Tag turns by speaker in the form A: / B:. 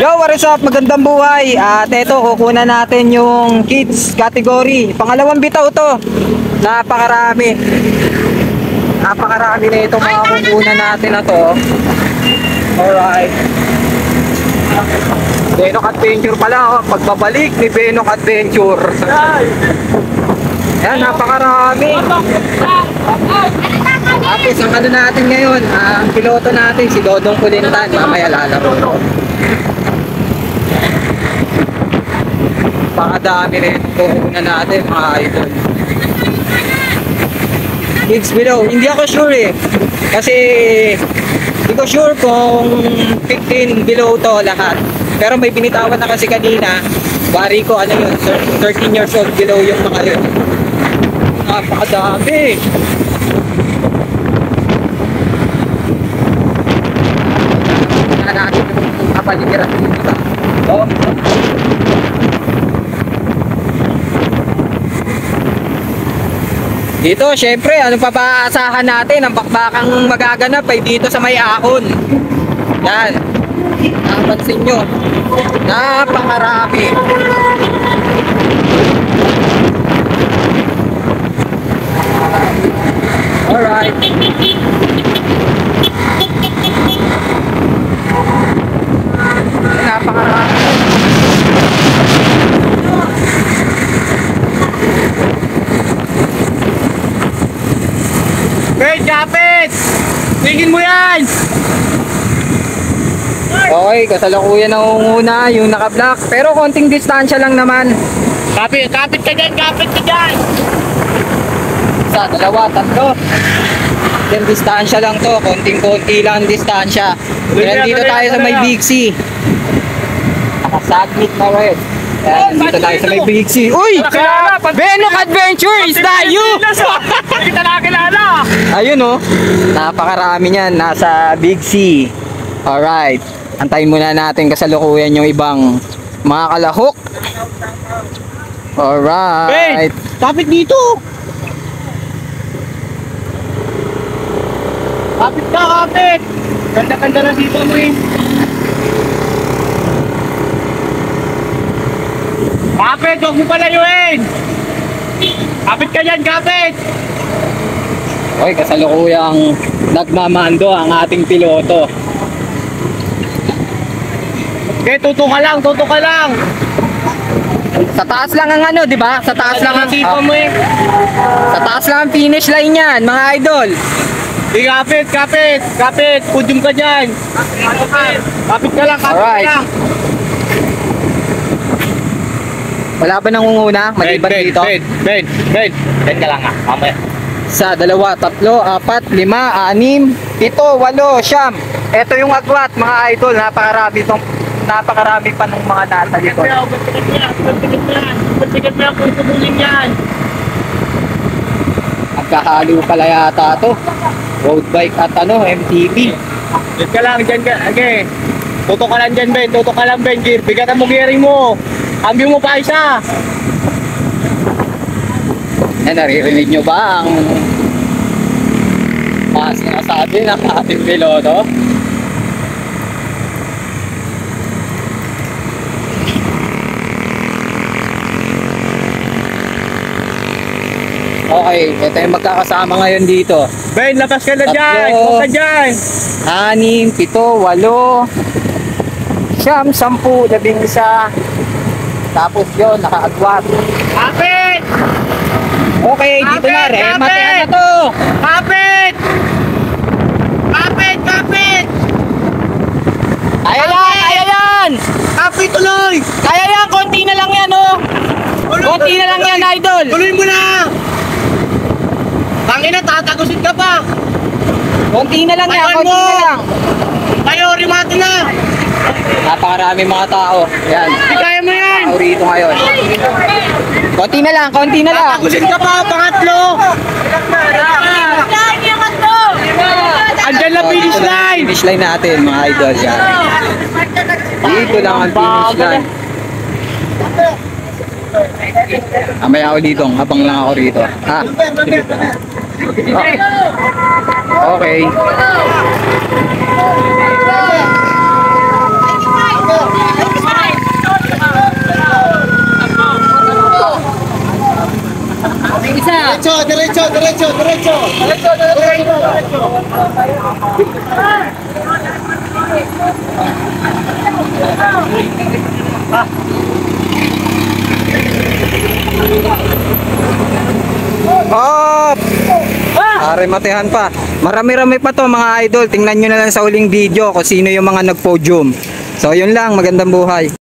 A: Yo, what is up? Magandang buhay. At ito, kukunan natin yung kids category. Pangalawang bitaw to. Napakarami. Napakarami na itong mga kukunan natin na to. Alright. Benok Adventure pala. Oh. Pagbabalik ni Benok Adventure. Yan, napakarami. Tapos ang ano natin ngayon, ang piloto natin si Dodong Kulintan. Mamaya lalaro ko. Pakadami rin kukunan natin mga idol. Kids below, hindi ako sure eh. Kasi hindi ko sure kung 15 below to lahat. Pero may binitawan na kasi kanina. Bari ko ano yun, 13 years old below yung mga yun. Napakadami. Natin yung kapaligiran dito. Oh. Dito, syempre, ano pa ba aasahan natin? Ang bakbakang magaganap ay dito sa may ahon. Yan. Napansin nyo. Napakarami. Alright. Napakarami.
B: Wait, kapit! Tingin mo yan!
A: Okay, kasalukuyan na unguna yung naka-block. Pero konting distansya lang naman.
B: Kapit ka dyan! Kapit ka dyan!
A: Isa, dalawa, tatlo. Yung distansya lang to. Konting-konti lang distansya. Pero dito tayo sa may Big C. Nakasubmit na rin. Yan, dito tayo sa may Big C. Uy! Benok Adventure! Is that you?
B: Hindi kita nakakilala!
A: Ayun oh. Napakarami niyan. Nasa Big C. Alright. Antayin muna natin kasalukuyan yung ibang mga kalahok. Alright.
B: Kapit dito! Kapit ka, kapit! Ganda-ganda na dito mo eh. Kapit, huwag mo palayuin! Kapit ka dyan, kapit!
A: Okay, kasalukuyang nagmamando ang ating piloto.
B: Okay, tuto ka lang, tuto ka lang!
A: Sa taas lang ang ano, di ba? Sa taas lang ang
B: dito mo eh.
A: Sa taas lang ang finish line niyan, mga idol.
B: Di kapit, kapit, kapit, podium ka dyan. Kapit ka lang, kapit
A: Alright.
B: ka lang.
A: Wala ba nangunguna? Maliban dito?
B: Ben ka lang ah, mamaya.
A: Sa dalawa, tatlo, apat, lima, anim, pito, walo, siyam. Ito yung agwat, mga idol. Napakarami pa ng mga nasa likod.
B: Ba't mo yan kung tumulin yan?
A: Magkahalo pala yata to. Road bike at ano, MTB.
B: Diyan ka lang, dyan ka. Okay. Tuto ka lang dyan, Ben. Tuto ka lang, Ben. Bigatan mo gearing mo. Cambio mo pa isa.
A: Yan, naririnig nyo ba ang mga sinasabi ng ating piloto? Okay, ito yung magkakasama ngayon dito.
B: Ben, labas ka na dyan.
A: Tatlo.
B: Huwag ka dyan.
A: 6, 7, 8, siyam, 10, 11. Tapos yun, nakaagwat.
B: Kapit!
A: Okay, dito na
B: Kapit,
A: rin.
B: kapit!
A: Matehan na to.
B: Kapit! Kapit, kapit!
A: Kaya yan, kaya yan.
B: Kapit tuloy!
A: Kaya yan, konti na lang yan, oh. Konti na lang yan, idol.
B: Tuloy mo na! Tangina, tatagusin ka pa!
A: Konti na lang yan,
B: Ayun
A: konti
B: mo.
A: na lang.
B: Tayo, remate na!
A: Napakarami mga tao. Yan.
B: Hindi kaya mo yan!
A: Tao rito ngayon. Konti na lang, konti na lang.
B: Tatagusin ka pa, pangatlo! Andyan lang finish line!
A: Finish line natin, mga idol. Yan. Dito lang ang finish line. Mamaya ako dito, habang lang ako rito. Ha? Okay.
B: diretso, diretso, diretso. Diretso, diretso, diretso.
A: Oh! Pare, matehan pa. Marami-rami pa to mga idol. Tingnan nyo na lang sa huling video kung sino yung mga nag-podium. So, yun lang. Magandang buhay.